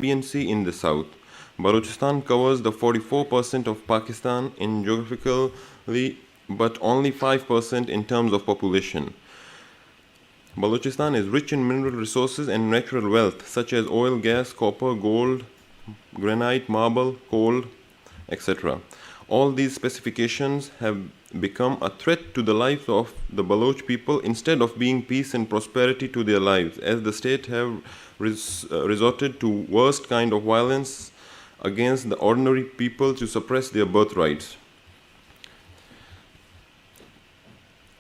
Arabian Sea in the south. Balochistan covers the 44% of Pakistan in geographically, but only 5% in terms of population. Balochistan is rich in mineral resources and natural wealth such as oil, gas, copper, gold, granite, marble, coal, etc. All these specifications have become a threat to the lives of the Baloch people instead of being peace and prosperity to their lives, as the state have resorted to worst kind of violence against the ordinary people to suppress their birthrights.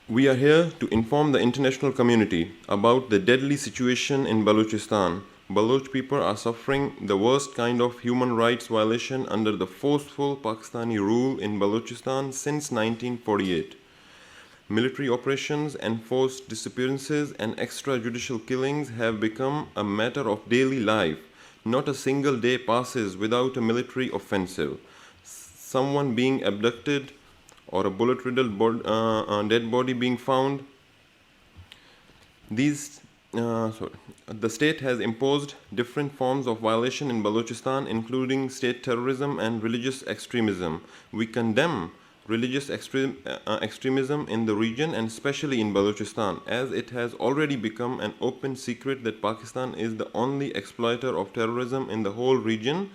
We are here to inform the international community about the deadly situation in Balochistan. Baloch people are suffering the worst kind of human rights violation under the forceful Pakistani rule in Balochistan since 1948. Military operations, enforced disappearances, and extrajudicial killings have become a matter of daily life. Not a single day passes without a military offensive. Someone being abducted or a bullet-riddled dead body being found. The state has imposed different forms of violation in Balochistan, including state terrorism and religious extremism. We condemn religious extremism in the region and especially in Balochistan, as it has already become an open secret that Pakistan is the only exploiter of terrorism in the whole region,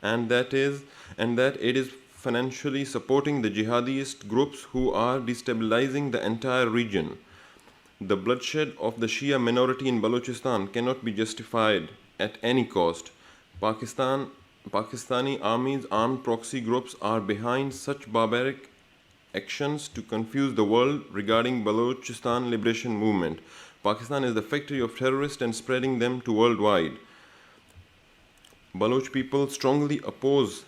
and that it is financially supporting the jihadist groups who are destabilizing the entire region. The bloodshed of the Shia minority in Balochistan cannot be justified at any cost. Pakistani army's armed proxy groups are behind such barbaric actions to confuse the world regarding Balochistan liberation movement. Pakistan is the factory of terrorists and spreading them to worldwide. Baloch people strongly oppose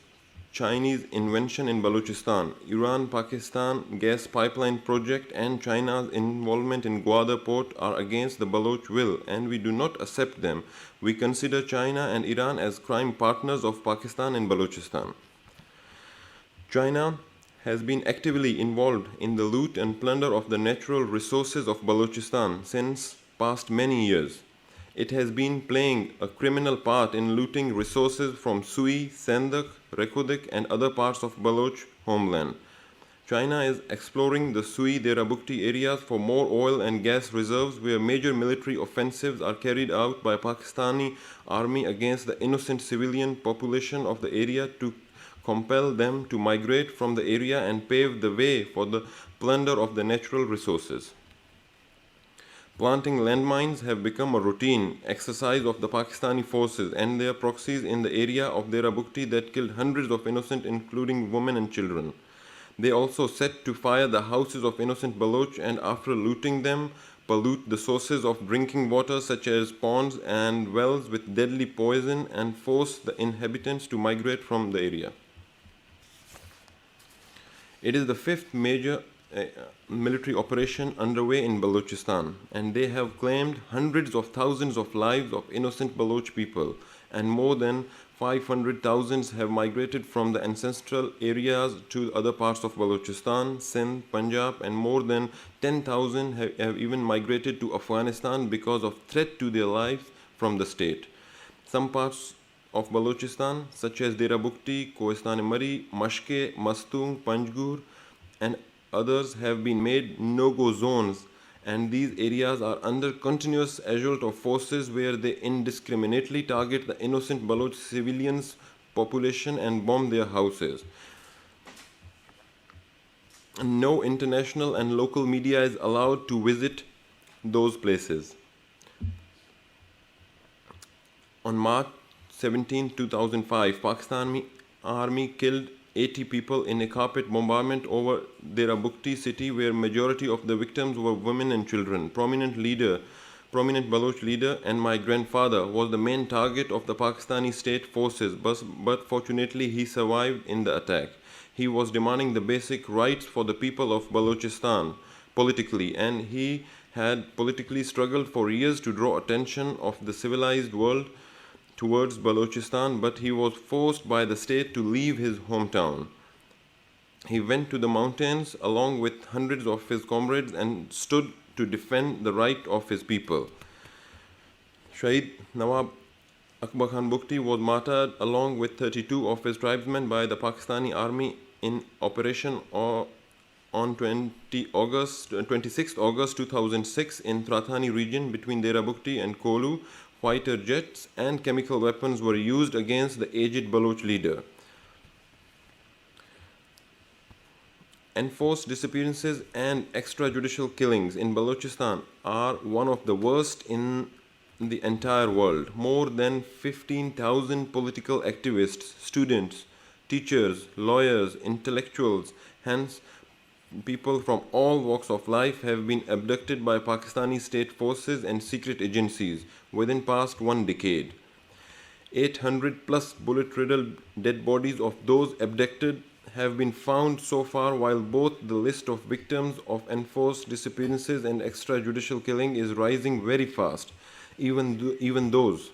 Chinese invention in Balochistan, Iran-Pakistan gas pipeline project, and China's involvement in Gwadar port are against the Baloch will, and we do not accept them. We consider China and Iran as crime partners of Pakistan and Balochistan. China has been actively involved in the loot and plunder of the natural resources of Balochistan since past many years. It has been playing a criminal part in looting resources from Sui, Sendak, Rekudik, and other parts of Baloch homeland. China is exploring the Sui Dera Bugti areas for more oil and gas reserves, where major military offensives are carried out by Pakistani army against the innocent civilian population of the area to compel them to migrate from the area and pave the way for the plunder of the natural resources. Planting landmines have become a routine exercise of the Pakistani forces and their proxies in the area of Dera Bugti that killed hundreds of innocent, including women and children. They also set to fire the houses of innocent Baloch and, after looting them, pollute the sources of drinking water such as ponds and wells with deadly poison and force the inhabitants to migrate from the area. It is the fifth major military operation underway in Balochistan, and they have claimed hundreds of thousands of lives of innocent Baloch people, and more than 500,000 have migrated from the ancestral areas to other parts of Balochistan, Sindh, Punjab, and more than 10,000 have even migrated to Afghanistan because of threat to their lives from the state. Some parts of Balochistan, such as Dera Bugti, Kohistan-e-Mari, Mashke, Mastung, Panjgur, and others have been made no-go zones, and these areas are under continuous assault of forces where they indiscriminately target the innocent Baloch civilians population and bomb their houses. No international and local media is allowed to visit those places. On March 17, 2005, Pakistani army killed 80 people in a carpet bombardment over Dera Bugti city, where majority of the victims were women and children. Prominent Baloch leader and my grandfather was the main target of the Pakistani state forces, but fortunately he survived in the attack. He was demanding the basic rights for the people of Balochistan politically, and he had politically struggled for years to draw attention of the civilized world towards Balochistan, but he was forced by the state to leave his hometown. He went to the mountains along with hundreds of his comrades and stood to defend the right of his people. Shahid Nawab Akbar Khan Bugti was martyred along with 32 of his tribesmen by the Pakistani army in operation on 26th August 2006 in Trathani region between Dera Bugti and Kolu. Fighter jets and chemical weapons were used against the aged Baloch leader. Enforced disappearances and extrajudicial killings in Balochistan are one of the worst in the entire world. More than 15,000 political activists, students, teachers, lawyers, intellectuals, hence people from all walks of life have been abducted by Pakistani state forces and secret agencies within past 1 decade. 800 plus bullet-riddled dead bodies of those abducted have been found so far, while both the list of victims of enforced disappearances and extrajudicial killing is rising very fast. Even those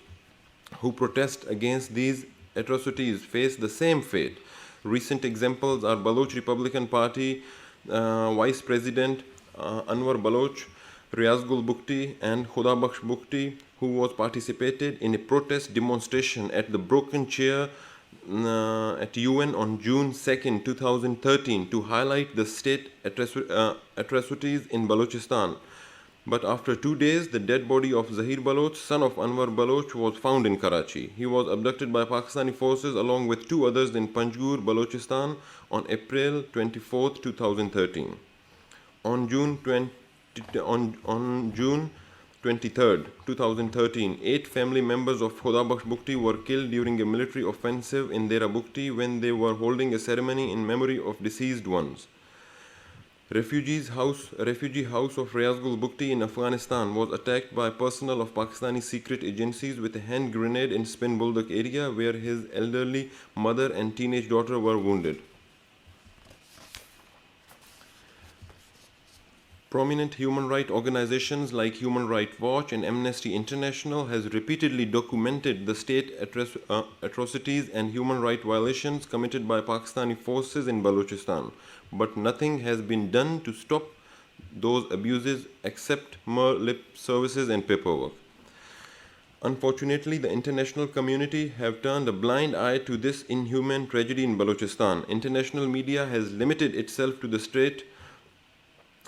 who protest against these atrocities face the same fate. Recent examples are Baloch Republican Party Vice President Anwar Baloch, Riazgul Bugti and Khudabakhsh Bugti, who was participated in a protest demonstration at the Broken Chair at UN on June 2nd, 2013 to highlight the state atrocities in Balochistan. But after 2 days, the dead body of Zahir Baloch, son of Anwar Baloch, was found in Karachi. He was abducted by Pakistani forces along with 2 others in Panjgur, Balochistan on April 24, 2013. On June 23, 2013, 8 family members of Khudabakhsh Bugti were killed during a military offensive in Dera Bugti when they were holding a ceremony in memory of deceased ones. Refugee house of Riazgul Bugti in Afghanistan was attacked by personnel of Pakistani secret agencies with a hand grenade in Spin Buldak area, where his elderly mother and teenage daughter were wounded. Prominent human rights organizations like Human Rights Watch and Amnesty International has repeatedly documented the state atrocities and human rights violations committed by Pakistani forces in Balochistan, but nothing has been done to stop those abuses except mere lip services and paperwork. Unfortunately, the international community have turned a blind eye to this inhuman tragedy in Balochistan. International media has limited itself to the straight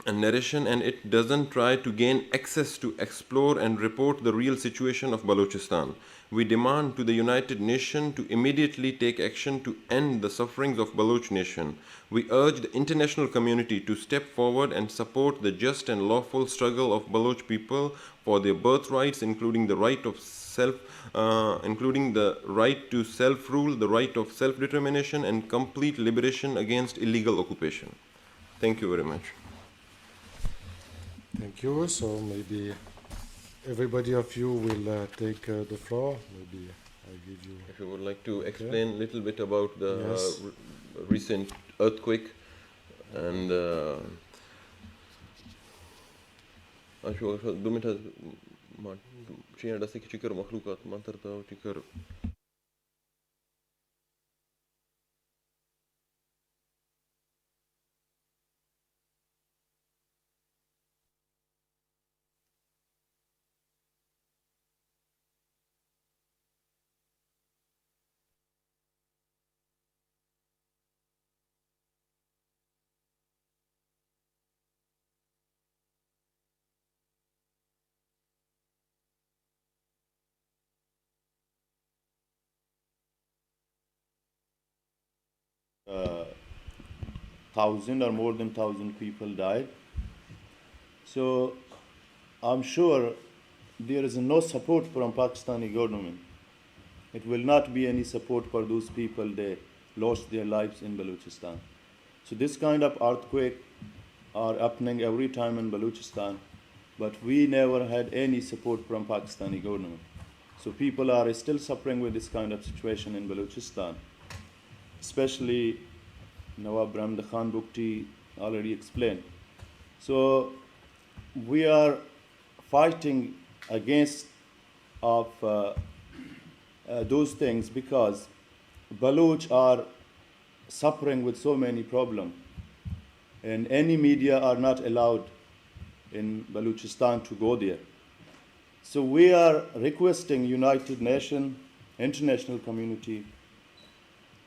narration, and it doesn't try to gain access to explore and report the real situation of Balochistan. We demand to the United Nations to immediately take action to end the sufferings of Baloch nation. We urge the international community to step forward and support the just and lawful struggle of Baloch people for their birthrights, including the right to self-rule, the right of self-determination, and complete liberation against illegal occupation. Thank you very much. Thank you. So maybe everybody of you will take the floor. Maybe I give you. If you would like to explain a little bit about the recent earthquake and thousand or more than 1,000 people died. So I'm sure there is no support from Pakistani government. It will not be any support for those people that lost their lives in Balochistan. So this kind of earthquake are happening every time in Balochistan, but we never had any support from Pakistani government. So people are still suffering with this kind of situation in Balochistan, especially Nawab Brahumdagh Bugti already explained. So we are fighting against of those things because Baloch are suffering with so many problems, and any media are not allowed in Balochistan to go there. So we are requesting United Nations international community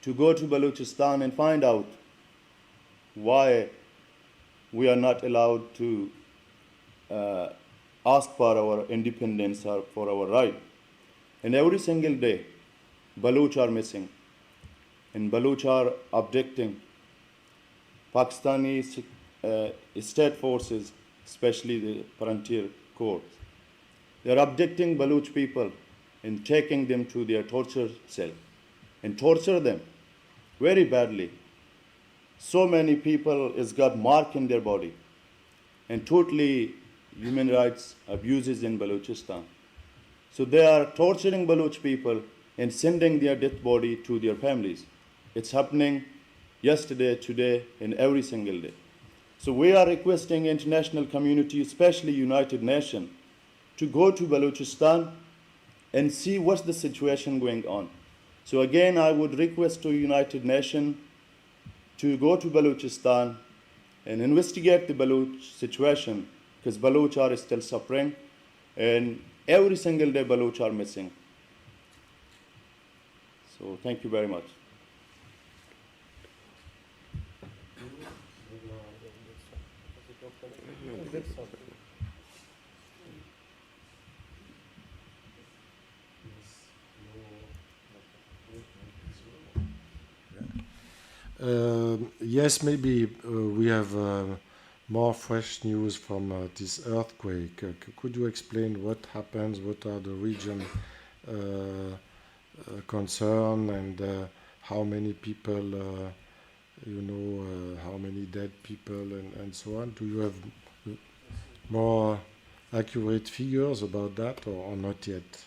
to go to Balochistan and find out why we are not allowed to ask for our independence or for our right. And every single day, Baloch are missing, and Baloch are abducting. Pakistani state forces, especially the frontier corps, they are abducting Baloch people and taking them to their torture cell and torture them very badly. So many people has got mark in their body, and totally human rights abuses in Balochistan. So they are torturing Baloch people and sending their dead body to their families. It's happening yesterday, today, and every single day. So we are requesting international community, especially United Nations, to go to Balochistan and see what's the situation going on. So again, I would request to United Nations to go to Balochistan and investigate the Baloch situation, because Baloch are still suffering, and every single day Baloch are missing. So thank you very much. Yes, maybe we have more fresh news from this earthquake. Could you explain what happens, what are the region concern, and how many people, how many dead people, and so on? Do you have more accurate figures about that, or not yet?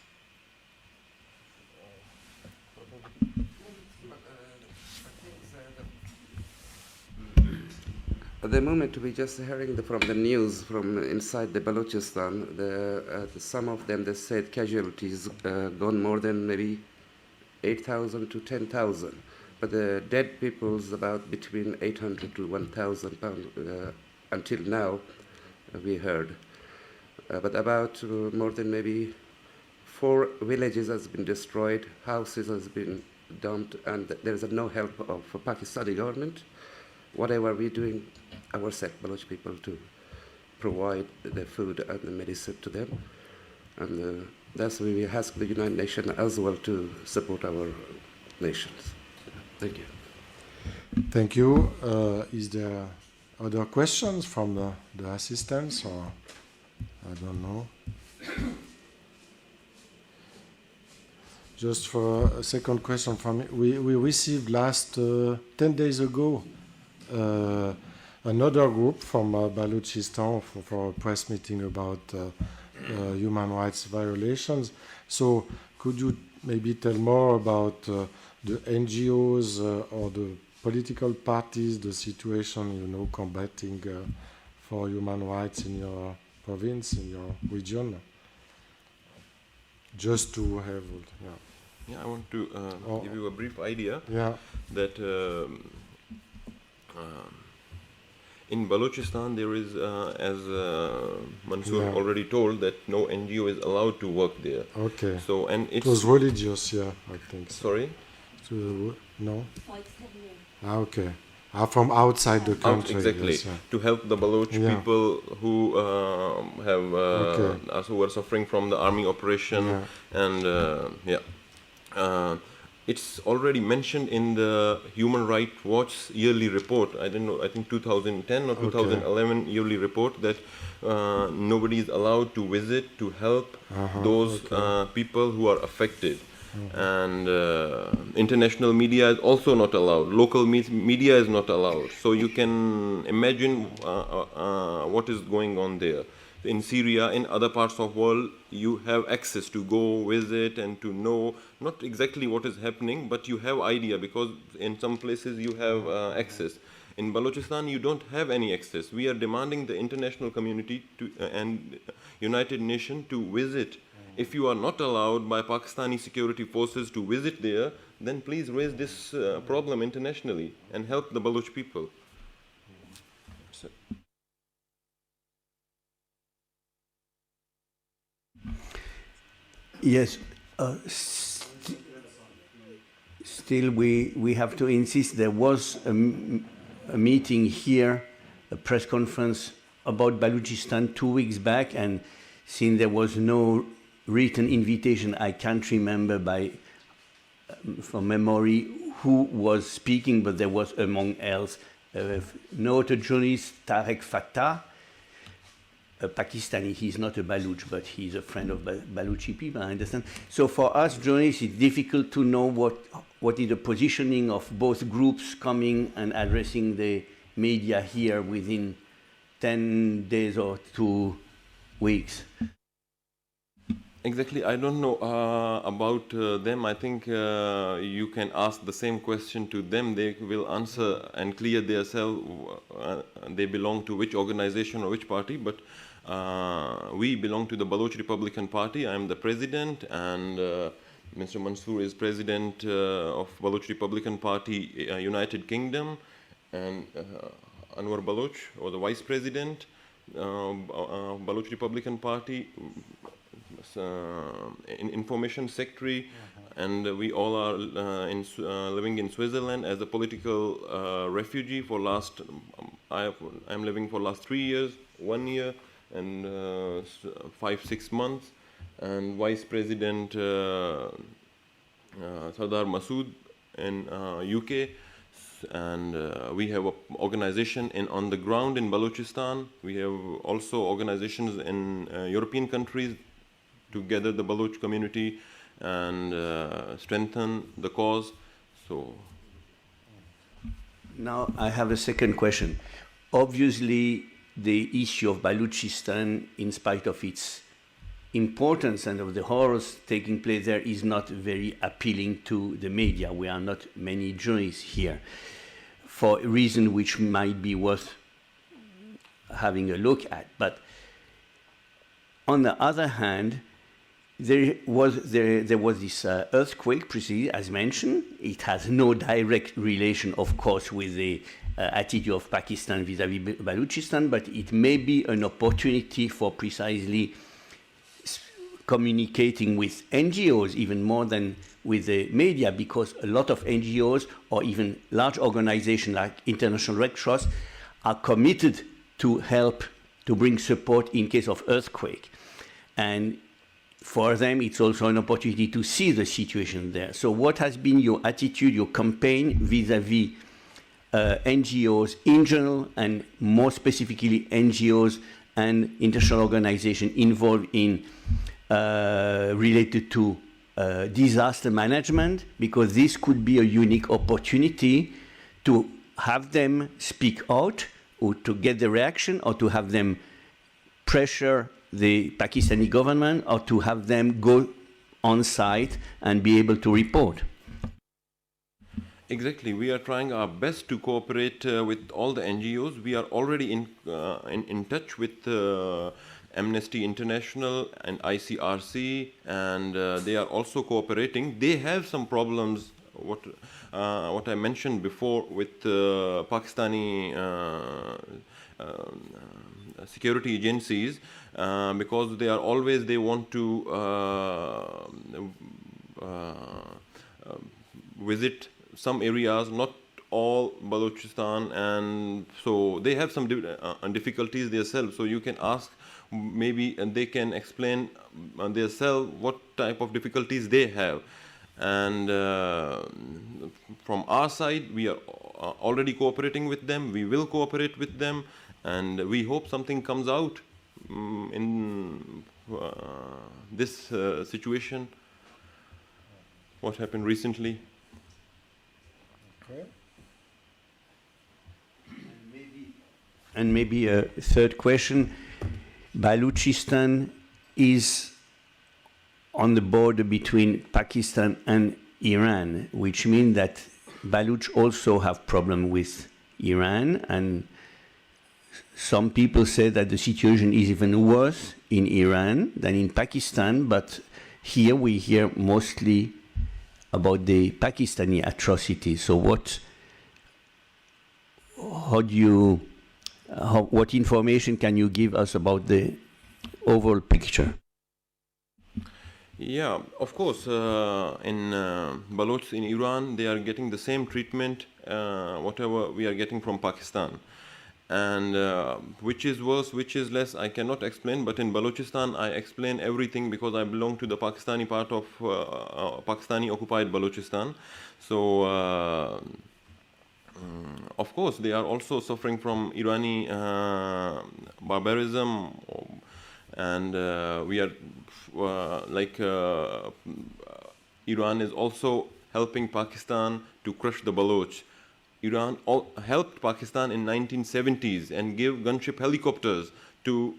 At the moment, we're just hearing from the news from inside the Balochistan. Some of them, they said casualties gone more than maybe 8,000 to 10,000. But the dead people's about between 800 to 1,000 pounds until now, we heard. But about more than maybe 4 villages has been destroyed, houses has been dumped, and there is no help of Pakistani government. Whatever we're doing ourselves, Baloch people, to provide the food and the medicine to them. And that's why we ask the United Nations as well to support our nations. Thank you. Thank you. Is there other questions from the assistants, or I don't know? Just for a second question from me, we received last 10 days ago another group from Balochistan for a press meeting about human rights violations. So could you maybe tell more about the NGOs or the political parties, the situation, combating for human rights in your province, in your region? Just to have, I want to give you a brief idea that in Balochistan there is, as Mansoor already told, that no NGO is allowed to work there. Okay. So, and it was religious, I think. Sorry? No? Okay. From outside the country. Exactly. Yes, to help the Baloch people who who are suffering from the army operation. And it's already mentioned in the Human Rights Watch yearly report. I don't know, I think 2010 or 2011 yearly report, that nobody is allowed to visit to help those people who are affected. And international media is also not allowed. Local media is not allowed. So you can imagine what is going on there. In Syria, in other parts of the world, you have access to go visit and to know not exactly what is happening, but you have idea, because in some places you have access. In Balochistan, you don't have any access. We are demanding the international community and United Nations to visit. If you are not allowed by Pakistani security forces to visit there, then please raise this problem internationally and help the Baloch people. Yes. still we have to insist. There was a meeting here, a press conference about Balochistan 2 weeks back, and since there was no written invitation, I can't remember from memory who was speaking, but there was among else noted journalist Tarek Fatah, a Pakistani. He's not a Baloch, but he's a friend of Balochi people, I understand. So for us journalists, it's difficult to know what is the positioning of both groups coming and addressing the media here within 10 days or 2 weeks. Exactly, I don't know about them. I think you can ask the same question to them. They will answer and clear themselves. They belong to which organization or which party, but we belong to the Baloch Republican Party. I am the president, and Mr. Mansoor is president of Baloch Republican Party, United Kingdom, and Anwar Baloch, or the vice president of Baloch Republican Party, information secretary, and we all are living in Switzerland as a political refugee for last. I'm living for last 3 years, 1 year, and 5-6 months, and vice president Sardar Masood in UK. And we have an organization on the ground in Balochistan. We have also organizations in European countries to gather the Baloch community and strengthen the cause. So now I have a second question. Obviously, the issue of Balochistan, in spite of its importance and of the horrors taking place there, is not very appealing to the media. We are not many journalists here, for a reason which might be worth having a look at. But on the other hand, there was this earthquake, precisely as mentioned. It has no direct relation, of course, with the attitude of Pakistan vis-à-vis Balochistan, but it may be an opportunity for precisely communicating with NGOs even more than with the media, because a lot of NGOs or even large organizations like International Red Cross are committed to help to bring support in case of earthquake. And for them, it's also an opportunity to see the situation there. So what has been your attitude, your campaign vis-à-vis NGOs in general, and more specifically NGOs and international organizations involved in related to disaster management, because this could be a unique opportunity to have them speak out, or to get the reaction, or to have them pressure the Pakistani government, or to have them go on site and be able to report. exactly, we are trying our best to cooperate with all the NGOs. We are already in touch with Amnesty International and ICRC, and they are also cooperating. They have some problems, what I mentioned before, with Pakistani security agencies, because they want to visit some areas, not all Balochistan, and so they have some difficulties themselves. So you can ask, maybe, and they can explain themselves what type of difficulties they have. And from our side, we are already cooperating with them. We will cooperate with them, and we hope something comes out in this situation. What happened recently? Okay. And maybe a third question. Balochistan is on the border between Pakistan and Iran, which means that Baloch also have problem with Iran, and some people say that the situation is even worse in Iran than in Pakistan, but here we hear mostly about the Pakistani atrocities. So what information can you give us about the overall picture? Yeah, of course. In Balochs in Iran, they are getting the same treatment, whatever we are getting from Pakistan. And which is worse, which is less, I cannot explain. But in Balochistan, I explain everything because I belong to the Pakistani part of Pakistani occupied Balochistan. So, of course, they are also suffering from Irani barbarism, and we are Iran is also helping Pakistan to crush the Baloch. Iran helped Pakistan in 1970s and gave gunship helicopters to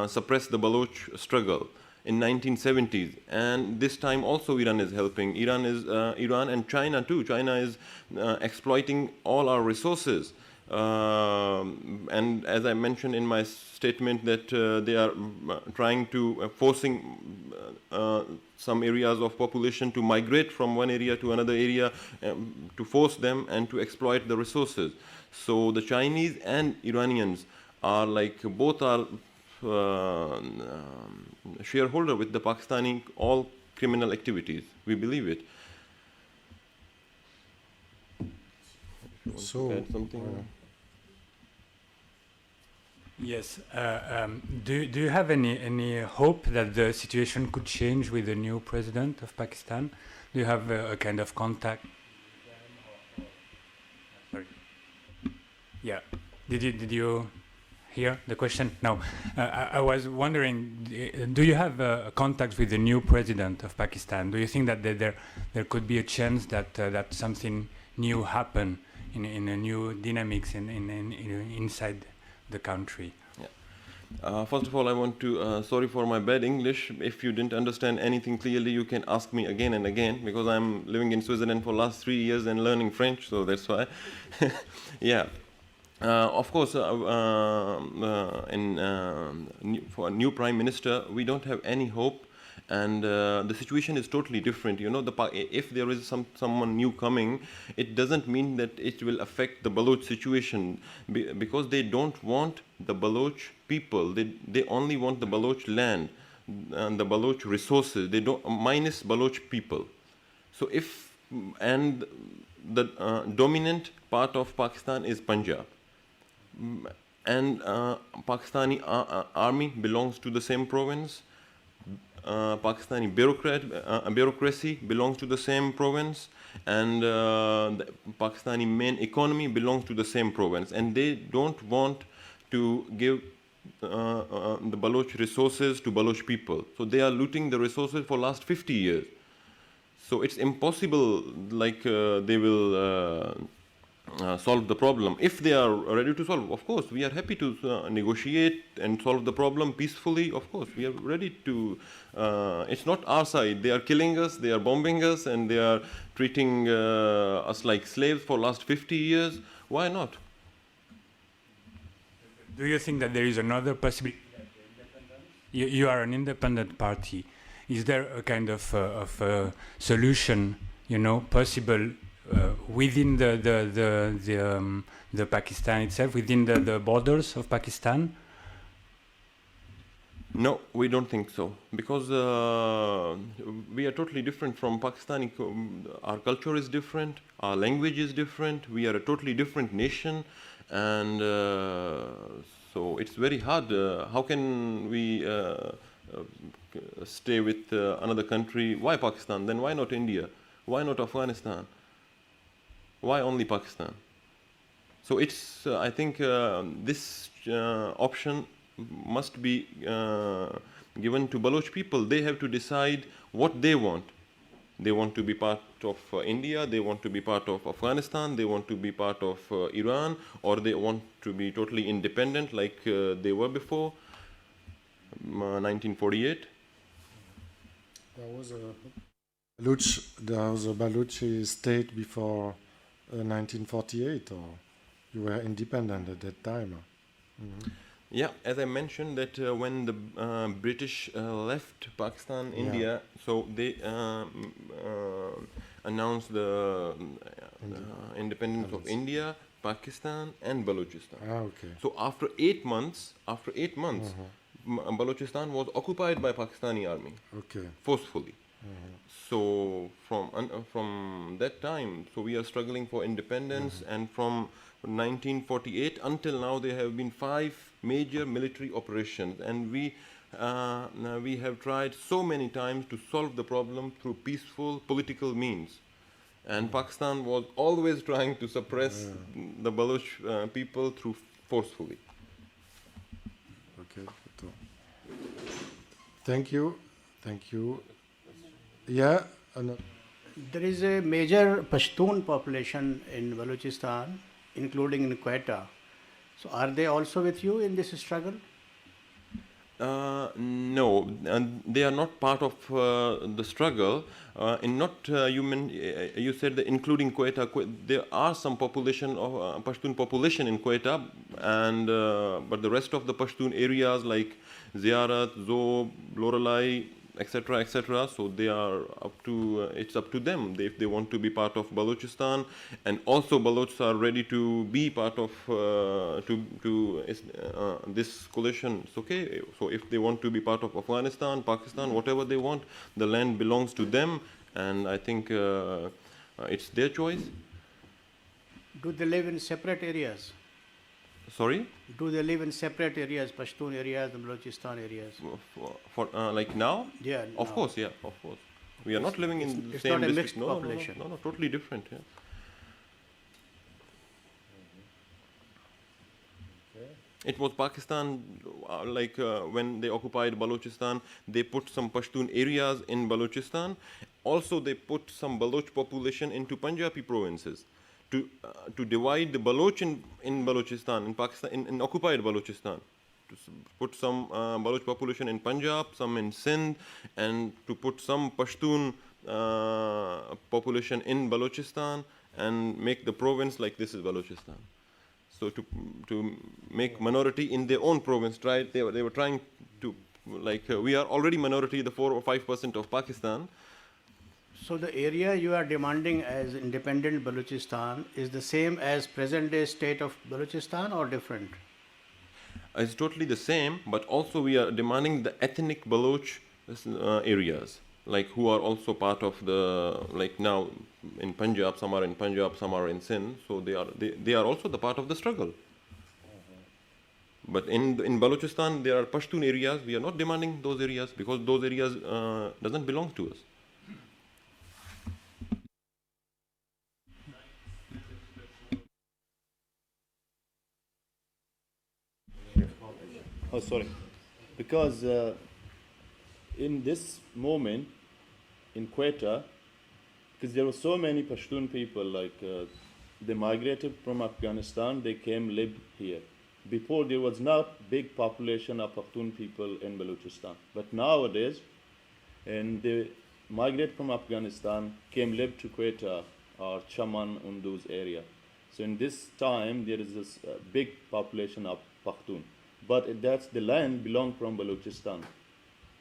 suppress the Baloch struggle in 1970s, and this time also Iran is helping. Iran and China too. China is exploiting all our resources. And as I mentioned in my statement that they are trying to forcing some areas of population to migrate from one area to another area to force them and to exploit the resources. So the Chinese and Iranians are like both are shareholder with the Pakistani all criminal activities. We believe it. So, add something? Yes. Do you have any hope that the situation could change with the new president of Pakistan? Do you have a kind of contact? Sorry. Yeah. Did you hear the question? No. I was wondering, do you have a contact with the new president of Pakistan? Do you think that there could be a chance that that something new happen in a new dynamics inside the country? Yeah. First of all, I want to, sorry for my bad English. If you didn't understand anything clearly, you can ask me again and again, because I'm living in Switzerland for last 3 years and learning French, so that's why. Yeah. Of course, for a new prime minister, we don't have any hope, and the situation is totally different. You know, if there is someone new coming, it doesn't mean that it will affect the Baloch situation, because they don't want the Baloch people. They only want the Baloch land and the Baloch resources. They don't minus Baloch people. So and the dominant part of Pakistan is Punjab. And Pakistani army belongs to the same province. Pakistani bureaucracy belongs to the same province, and the Pakistani main economy belongs to the same province. And they don't want to give the Baloch resources to Baloch people. So they are looting the resources for last 50 years. So it's impossible, like they will solve the problem. If they are ready to solve, of course, we are happy to negotiate and solve the problem peacefully. Of course, we are ready to. It's not our side. They are killing us, they are bombing us, and they are treating us like slaves for last 50 years. Why not? Do you think that there is another possibility? You are an independent party. Is there a kind of solution, possible within the Pakistan itself, within the borders of Pakistan? No, we don't think so, because we are totally different from Pakistani. Our culture is different, our language is different, we are a totally different nation, and so it's very hard. How can we stay with another country? Why Pakistan? Then why not India? Why not Afghanistan? Why only Pakistan? So it's, I think this option must be given to Baloch people. They have to decide what they want. They want to be part of India, they want to be part of Afghanistan, they want to be part of Iran, or they want to be totally independent like they were before 1948. There was a Balochi state before 1948, or you were independent at that time? Mm-hmm. Yeah, as I mentioned that when the British left Pakistan, India, so they announced the independence of India, Pakistan, and Balochistan. Ah, okay. So after 8 months, Balochistan was occupied by Pakistani army Okay. forcefully. So from that time, so we are struggling for independence, and from 1948 until now, there have been 5 major military operations, and we have tried so many times to solve the problem through peaceful political means. And Pakistan was always trying to suppress the Baloch people through forcefully. Okay. Thank you. Thank you. Yeah. There is a major Pashtun population in Balochistan, including in Quetta. So are they also with you in this struggle? No, they are not part of the struggle. You said that including Quetta, there are some population of Pashtun population in Quetta, and but the rest of the Pashtun areas like Ziyarat, Zob, Lorelai, etc. So they are it's up to them if they want to be part of Balochistan, and also Balochs are ready to be part of this coalition. It's okay. So if they want to be part of Afghanistan, Pakistan, whatever they want, the land belongs to them, and I think it's their choice. Do they live in separate areas? Sorry? Do they live in separate areas, Pashtun areas and Balochistan areas? For like now? Yeah. Of course, yeah, of course. We are not living in the it's same not a district. mixed population. No, totally different. Yeah. It was Pakistan, when they occupied Balochistan, they put some Pashtun areas in Balochistan. Also, they put some Baloch population into Punjabi provinces to divide the Baloch in Balochistan, in Pakistan, in occupied Balochistan. To put some Baloch population in Punjab, some in Sindh, and to put some Pashtun population in Balochistan and make the province like this is Balochistan. So to make minority in their own province, right? They were trying to, we are already minority, the 4 or 5% of Pakistan. So the area you are demanding as independent Balochistan is the same as present day state of Balochistan or different? It's totally the same, but also we are demanding the ethnic Baloch areas, who are also part of the, now in Punjab, some are in Punjab, some are in Sindh, so they are also the part of the struggle. But in Balochistan, there are Pashtun areas. We are not demanding those areas because those areas doesn't belong to us. Oh, sorry. Because in this moment, in Quetta, because there were so many Pashtun people, they migrated from Afghanistan, they came live here. Before there was not big population of Pashtun people in Balochistan, but nowadays, and they migrate from Afghanistan, came live to Quetta or Chaman, Unduz area. So in this time, there is this big population of Pashtun. But that's the land belong from Balochistan.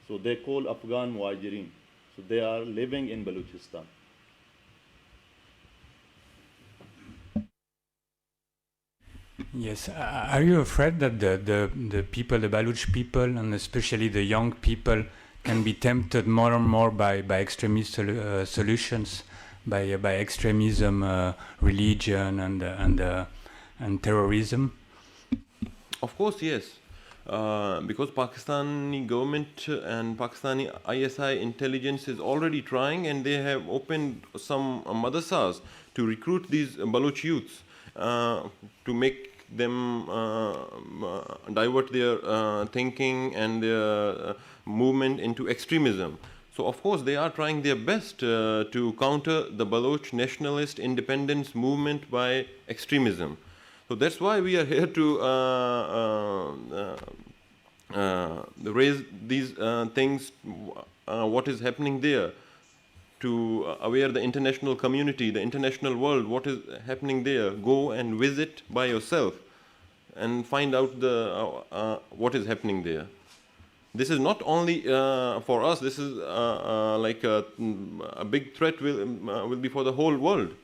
So they call Afghan Muhajirin. So they are living in Balochistan. Yes. Are you afraid that the people, the Baloch people, and especially the young people, can be tempted more and more by extremist solutions, by extremism, religion, and terrorism? Of course, yes. Because Pakistani government and Pakistani ISI intelligence is already trying, and they have opened some madrasas to recruit these Baloch youths to make them divert their thinking and their movement into extremism. So of course they are trying their best to counter the Baloch nationalist independence movement by extremism. So that's why we are here to raise these things, what is happening there, to aware the international community, the international world, what is happening there. Go and visit by yourself and find out what is happening there. This is not only for us, this is a big threat will be for the whole world.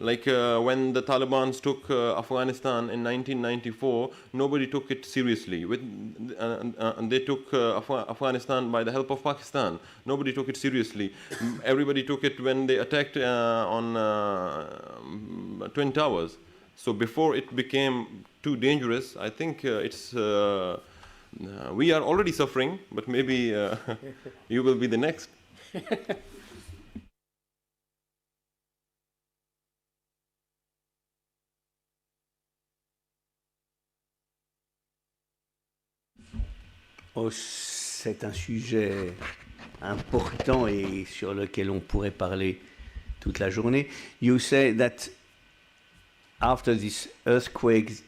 Like when the Taliban took Afghanistan in 1994, nobody took it seriously. And they took Afghanistan by the help of Pakistan. Nobody took it seriously. Everybody took it when they attacked on Twin Towers. So before it became too dangerous, I think we are already suffering, but maybe you will be the next. Oh, c'est un sujet important et sur lequel on pourrait parler toute la journée. You say that after this earthquake,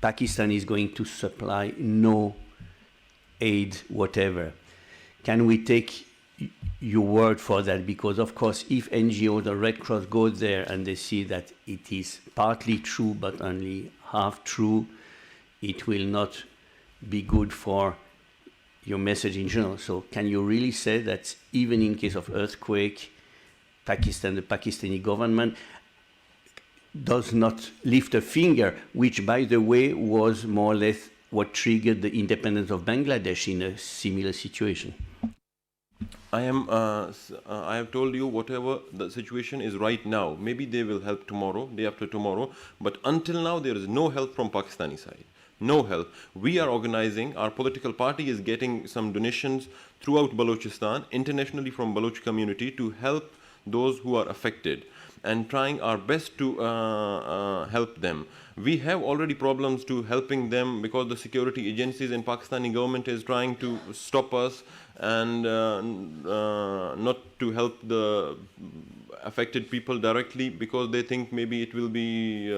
Pakistan is going to supply no aid, whatever. Can we take your word for that? Because, of course, if NGOs or Red Cross go there and they see that it is partly true but only half true, it will not be good for your message in general. So can you really say that even in case of earthquake, Pakistan, the Pakistani government does not lift a finger, which, by the way, was more or less what triggered the independence of Bangladesh in a similar situation? I have told you whatever the situation is right now. Maybe they will help tomorrow, day after tomorrow, but until now there is no help from Pakistani side. No help. We are organizing, our political party is getting some donations throughout Balochistan, internationally from Baloch community, to help those who are affected, and trying our best to help them. We have already problems to helping them because the security agencies and Pakistani government is trying to stop us and not to help the affected people directly because they think maybe it will be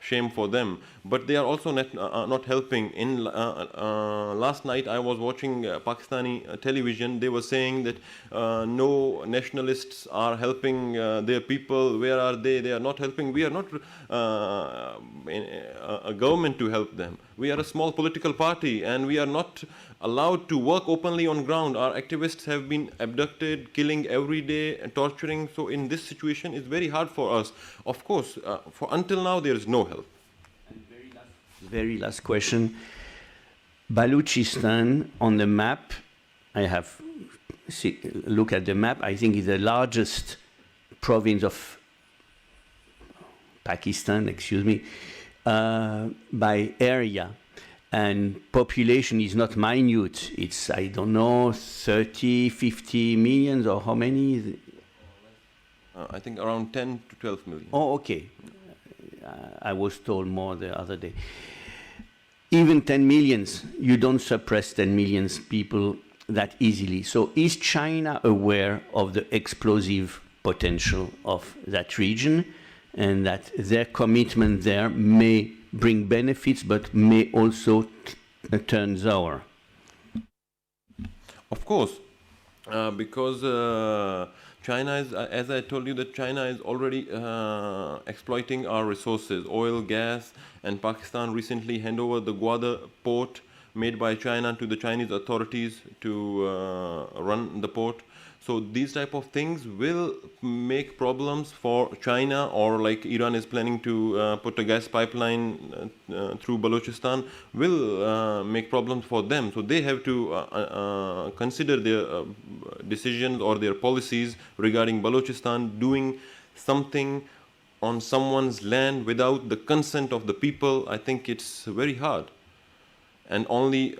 shame for them. But they are also not helping. In last night I was watching Pakistani television. They were saying that no nationalists are helping their people. Where are they? They are not helping. We are not a government to help them. We are a small political party and we are not allowed to work openly on ground. Our activists have been abducted, killing every day, torturing. So in this situation it's very hard for us. Of course, for until now there is no help. And very last question. Balochistan on the map, I have look at the map, I think is the largest province of Pakistan, by area. And population is not minute. It's, I don't know, 30, 50 millions, or how many is it? I think around 10 to 12 million. Oh, okay. I was told more the other day. Even 10 millions, you don't suppress 10 millions people that easily. So is China aware of the explosive potential of that region and that their commitment there may bring benefits but may also turn sour? Of course, because China is, as I told you, that China is already exploiting our resources, oil, gas, and Pakistan recently handed over the Gwadar port made by China to the Chinese authorities to run the port. So these type of things will make problems for China, or like Iran is planning to put a gas pipeline through Balochistan, will make problems for them. So they have to consider their decisions or their policies regarding Balochistan. Doing something on someone's land without the consent of the people, I think it's very hard. And only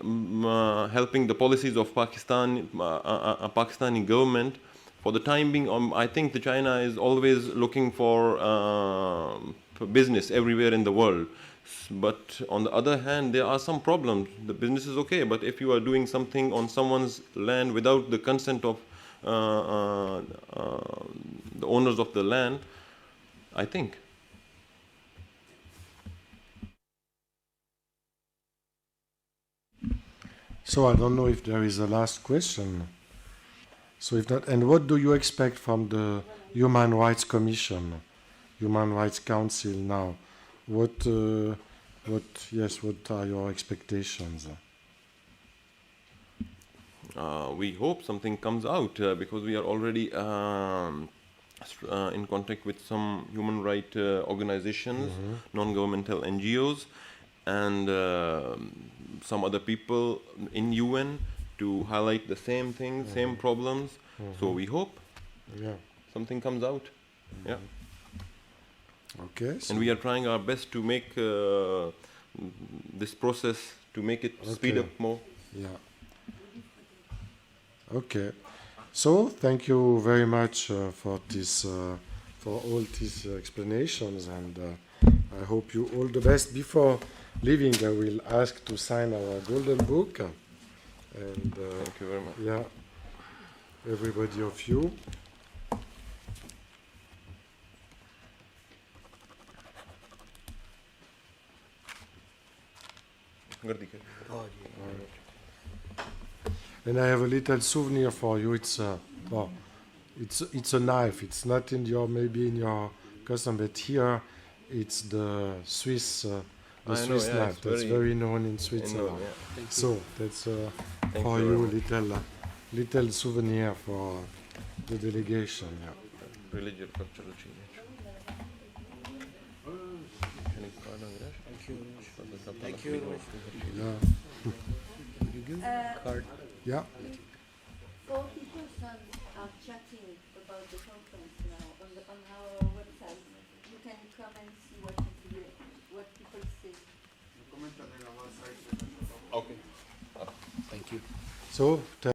helping the policies of Pakistan, Pakistani government. For the time being, I think the China is always looking for business everywhere in the world. But on the other hand, there are some problems. The business is okay, but if you are doing something on someone's land without the consent of the owners of the land, I think. So I don't know if there is a last question. So if not, and what do you expect from the Human Rights Commission, Human Rights Council now? What are your expectations? We hope something comes out because we are already in contact with some human rights organizations, non-governmental NGOs, and some other people in UN to highlight the same things, same problems. So we hope something comes out. Yeah. Okay. So And we are trying our best to make this process, to make it speed up more. yeah. Okay. So thank you very much for this, for all these explanations, and I hope you all the best. Before leaving, I will ask to sign our golden book, and Thank you very much. yeah, everybody of you. And I have a little souvenir for you. It's well, it's a knife. It's not in your, maybe in your custom, but here it's the Swiss I know, Swiss yeah, knife. it's That's very- very known in Switzerland. yeah. So that's Thank for you very you, much. little souvenir for the delegation. Yeah. Religious cultural change. Thank you. Yeah. Yeah. 40 persons are chatting about the conference now on our website. You can come and see what people say. Okay. Thank you. So.